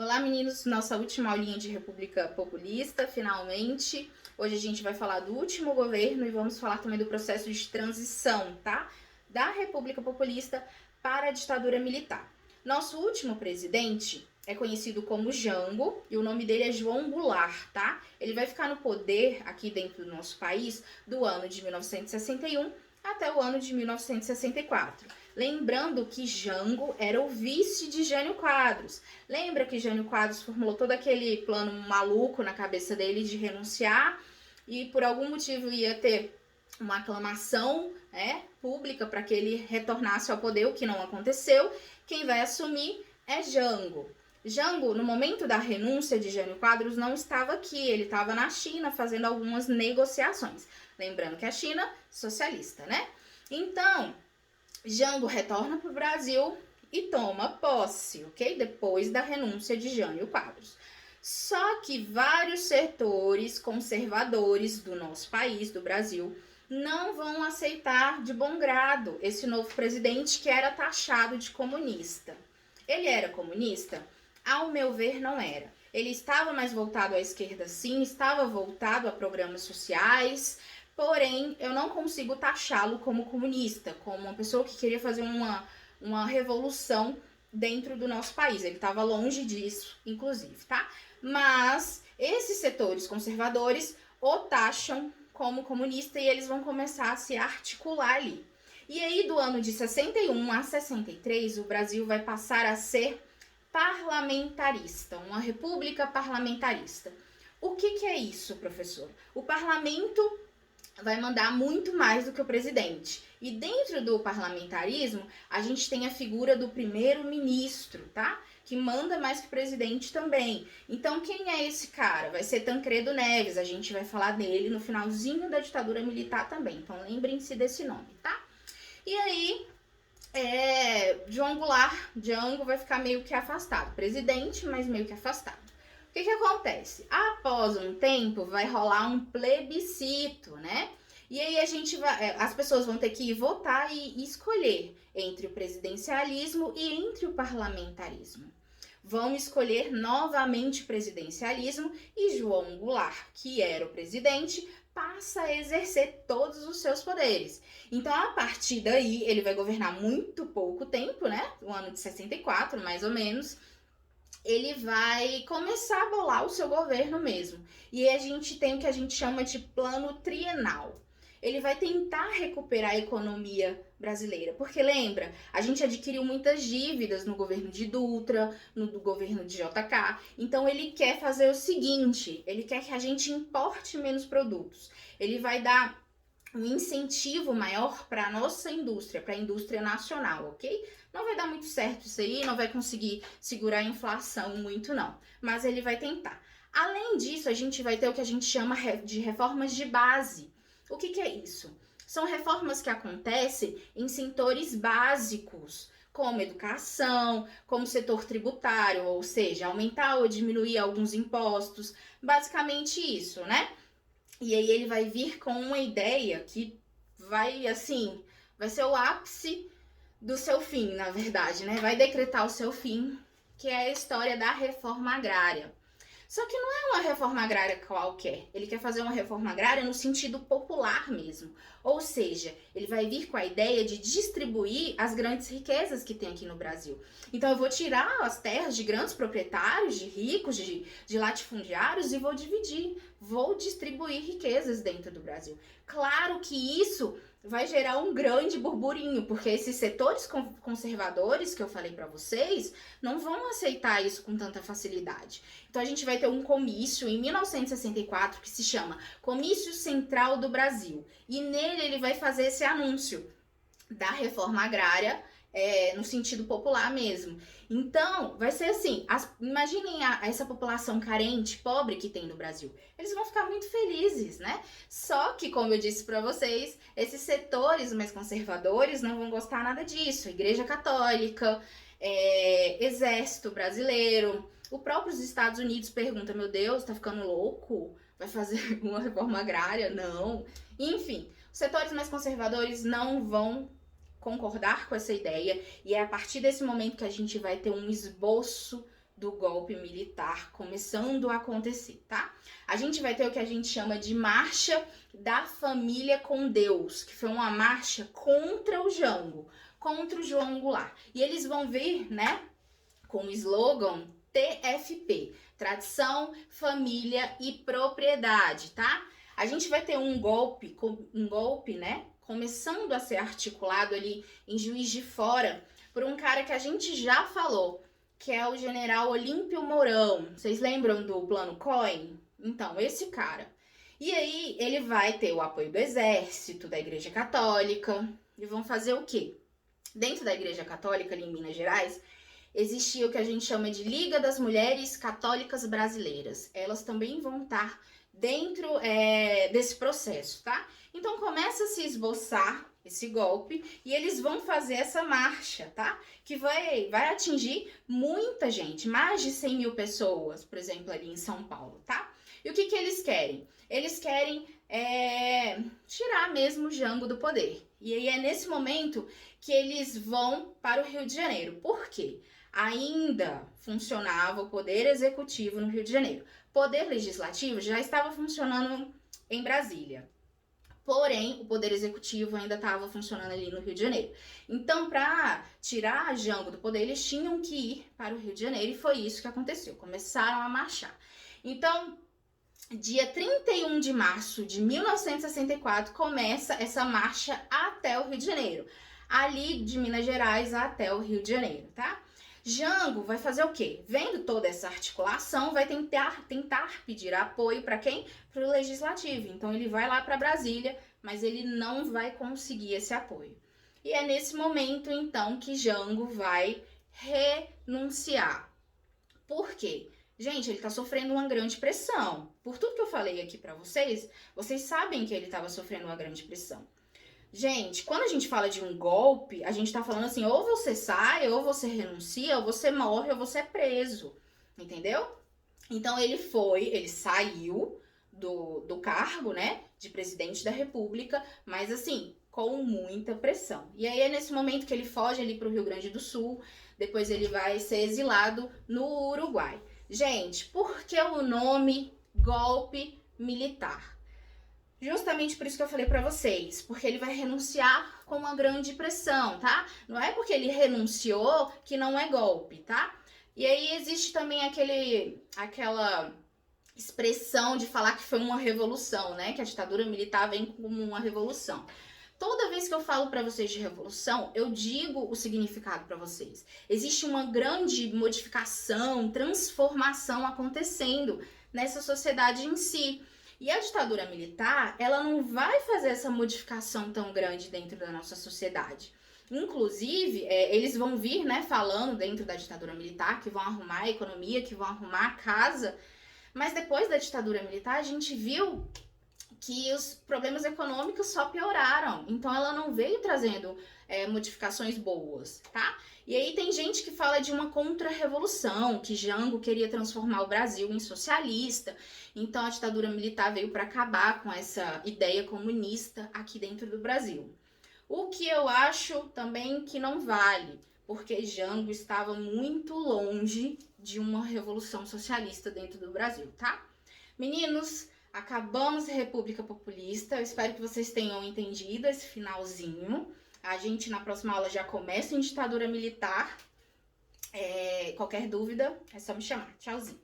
Olá, meninos, nossa última aulinha de República Populista, finalmente. Hoje a gente vai falar do último governo e vamos falar também do processo de transição, tá? Da República Populista para a ditadura militar. Nosso último presidente é conhecido como Jango e o nome dele é João Goulart, tá? Ele vai ficar no poder aqui dentro do nosso país do ano de 1961 até o ano de 1964. Lembrando que Jango era o vice de Jânio Quadros. Lembra que Jânio Quadros formulou todo aquele plano maluco na cabeça dele de renunciar e por algum motivo ia ter uma aclamação pública para que ele retornasse ao poder, o que não aconteceu. Quem vai assumir é Jango. Jango, no momento da renúncia de Jânio Quadros, não estava aqui, ele estava na China fazendo algumas negociações. Lembrando que a China, socialista, né? Então, Jango retorna para o Brasil e toma posse, ok? Depois da renúncia de Jânio Quadros. Só que vários setores conservadores do nosso país, do Brasil, não vão aceitar de bom grado esse novo presidente que era taxado de comunista. Ele era comunista? Ao meu ver, não era. Ele estava mais voltado à esquerda, sim, estava voltado a programas sociais, porém, eu não consigo taxá-lo como comunista, como uma pessoa que queria fazer uma revolução dentro do nosso país. Ele estava longe disso, inclusive, tá? Mas esses setores conservadores o taxam como comunista e eles vão começar a se articular ali. E aí, do ano de 61 a 63, o Brasil vai passar a ser parlamentarista, uma república parlamentarista. O que é isso, professor? O parlamento vai mandar muito mais do que o presidente. E dentro do parlamentarismo, a gente tem a figura do primeiro-ministro, tá? Que manda mais que o presidente também. Então, quem é esse cara? Vai ser Tancredo Neves, a gente vai falar dele no finalzinho da ditadura militar também. Então, lembrem-se desse nome, tá? E aí, João Goulart, Jango, vai ficar meio que afastado. Presidente, mas meio que afastado. O que acontece? Após um tempo, vai rolar um plebiscito, né? E aí as pessoas vão ter que votar e escolher entre o presidencialismo e entre o parlamentarismo. Vão escolher novamente o presidencialismo e João Goulart, que era o presidente, passa a exercer todos os seus poderes. Então, a partir daí, ele vai governar muito pouco tempo, né? O ano de 64, mais ou menos. Ele vai começar a bolar o seu governo mesmo. E aí a gente tem o que a gente chama de plano trienal. Ele vai tentar recuperar a economia brasileira, porque lembra, a gente adquiriu muitas dívidas no governo de Dutra, no governo de JK, então ele quer fazer o seguinte, ele quer que a gente importe menos produtos. Ele vai dar um incentivo maior para a nossa indústria, para a indústria nacional, ok? Não vai dar muito certo isso aí, não vai conseguir segurar a inflação muito não, mas ele vai tentar. Além disso, a gente vai ter o que a gente chama de reformas de base. O que é isso? São reformas que acontecem em setores básicos, como educação, como setor tributário, ou seja, aumentar ou diminuir alguns impostos, basicamente isso, né? E aí ele vai vir com uma ideia que vai ser o ápice do seu fim, na verdade, né? Vai decretar o seu fim, que é a história da reforma agrária. Só que não é uma reforma agrária qualquer. Ele quer fazer uma reforma agrária no sentido popular mesmo. Ou seja, ele vai vir com a ideia de distribuir as grandes riquezas que tem aqui no Brasil. Então eu vou tirar as terras de grandes proprietários, de ricos, de latifundiários e vou dividir. Vou distribuir riquezas dentro do Brasil. Claro que isso vai gerar um grande burburinho, porque esses setores conservadores que eu falei para vocês não vão aceitar isso com tanta facilidade. Então a gente vai ter um comício em 1964 que se chama Comício Central do Brasil. E nele ele vai fazer esse anúncio da reforma agrária, no sentido popular mesmo. Então, vai ser assim, imaginem essa população carente, pobre que tem no Brasil. Eles vão ficar muito felizes, né? Só que, como eu disse para vocês, esses setores mais conservadores não vão gostar nada disso. Igreja Católica, Exército Brasileiro, o próprio Estados Unidos pergunta, meu Deus, tá ficando louco? Vai fazer uma reforma agrária? Não. Enfim, os setores mais conservadores não vão concordar com essa ideia e é a partir desse momento que a gente vai ter um esboço do golpe militar começando a acontecer, tá? A gente vai ter o que a gente chama de Marcha da Família com Deus, que foi uma marcha contra o Jango, contra o João Goulart. E eles vão vir, né, com o slogan TFP, Tradição, Família e Propriedade, tá? A gente vai ter um golpe, né, começando a ser articulado ali em Juiz de Fora por um cara que a gente já falou, que é o general Olímpio Mourão. Vocês lembram do Plano Cohen? Então, esse cara. E aí, ele vai ter o apoio do Exército, da Igreja Católica, e vão fazer o quê? Dentro da Igreja Católica, ali em Minas Gerais, existia o que a gente chama de Liga das Mulheres Católicas Brasileiras. Elas também vão estar dentro desse processo, tá? Então, começa a se esboçar esse golpe e eles vão fazer essa marcha, tá? Que vai atingir muita gente, mais de 100 mil pessoas, por exemplo, ali em São Paulo, tá? E o que eles querem? Eles querem tirar mesmo o Jango do poder. E aí é nesse momento que eles vão para o Rio de Janeiro. Por quê? Ainda funcionava o poder executivo no Rio de Janeiro. Poder legislativo já estava funcionando em Brasília. Porém, o poder executivo ainda estava funcionando ali no Rio de Janeiro. Então, para tirar Jango do poder, eles tinham que ir para o Rio de Janeiro e foi isso que aconteceu. Começaram a marchar. Então, dia 31 de março de 1964, começa essa marcha até o Rio de Janeiro. Ali de Minas Gerais até o Rio de Janeiro, tá? Jango vai fazer o quê? Vendo toda essa articulação, vai tentar pedir apoio para quem? Para o Legislativo. Então, ele vai lá para Brasília, mas ele não vai conseguir esse apoio. E é nesse momento, então, que Jango vai renunciar. Por quê? Gente, ele tá sofrendo uma grande pressão. Por tudo que eu falei aqui para vocês, vocês sabem que ele estava sofrendo uma grande pressão. Gente, quando a gente fala de um golpe, a gente tá falando assim, ou você sai, ou você renuncia, ou você morre, ou você é preso, entendeu? Então ele saiu do cargo, né, de presidente da República, mas assim, com muita pressão. E aí é nesse momento que ele foge ali pro Rio Grande do Sul, depois ele vai ser exilado no Uruguai. Gente, por que o nome golpe militar? Justamente por isso que eu falei pra vocês, porque ele vai renunciar com uma grande pressão, tá? Não é porque ele renunciou que não é golpe, tá? E aí existe também aquela expressão de falar que foi uma revolução, né? Que a ditadura militar vem como uma revolução. Toda vez que eu falo pra vocês de revolução, eu digo o significado pra vocês. Existe uma grande modificação, transformação acontecendo nessa sociedade em si. E a ditadura militar, ela não vai fazer essa modificação tão grande dentro da nossa sociedade. Inclusive, eles vão vir, né, falando dentro da ditadura militar que vão arrumar a economia, que vão arrumar a casa. Mas depois da ditadura militar, a gente viu que os problemas econômicos só pioraram. Então, ela não veio trazendo modificações boas, tá? E aí tem gente que fala de uma contra-revolução, que Jango queria transformar o Brasil em socialista. Então, a ditadura militar veio para acabar com essa ideia comunista aqui dentro do Brasil. O que eu acho também que não vale, porque Jango estava muito longe de uma revolução socialista dentro do Brasil, tá? Meninos, acabamos a República Populista. Eu espero que vocês tenham entendido esse finalzinho. A gente, na próxima aula, já começa em ditadura militar. Qualquer dúvida, é só me chamar. Tchauzinho.